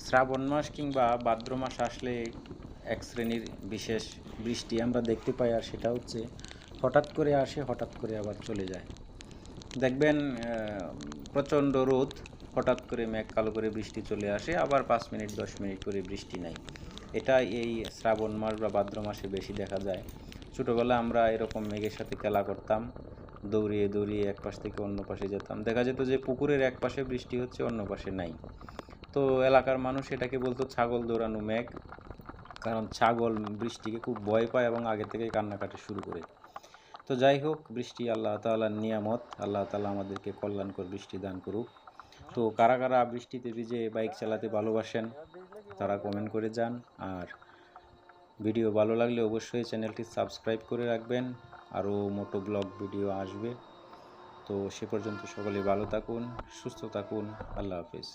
শ্রাবণ মাস কিংবা ভাদ্র মাস আসলে এক শ্রেণীর বিশেষ বৃষ্টি আমরা দেখতে পাই, আর সেটা হচ্ছে হঠাৎ করে আসে, হঠাৎ করে আবার চলে যায়। দেখবেন প্রচণ্ড রোদ, হঠাৎ করে মেঘ কালো করে বৃষ্টি চলে আসে, আবার 5 মিনিট 10 মিনিট করে বৃষ্টি নাই। এটা এই শ্রাবণ মাস বা ভাদ্র মাসে বেশি দেখা যায়। ছোটোবেলায় আমরা এরকম মেঘের সাথে খেলা করতাম, দৌড়িয়ে দৌড়িয়ে এক পাশ থেকে অন্য পাশে যেতাম। দেখা যেত যে পুকুরের এক পাশে বৃষ্টি হচ্ছে, অন্য পাশে নাই। তো এলাকার মানুষ এটাকে বলতো ছাগল দৌড়ানো মেঘ, কারণ ছাগল বৃষ্টিকে খুব ভয় পায় এবং আগে থেকেই কান্নাকাটি শুরু করে। তো যাই হোক, বৃষ্টি আল্লাহ তাআলার নিয়ামত, আল্লাহ তাআলা আমাদেরকে কল্যাণকর বৃষ্টি দান করুক। তো কারা কারা বৃষ্টিতে ভিজে বাইক চালাতে ভালোবাসেন তারা কমেন্ট করে যান। আর ভিডিও ভালো লাগলে অবশ্যই চ্যানেলটি সাবস্ক্রাইব করে রাখবেন, আরও মোটো ব্লগ ভিডিও আসবে। তো সে পর্যন্ত সকলে ভালো থাকুন, সুস্থ থাকুন, আল্লাহ হাফেজ।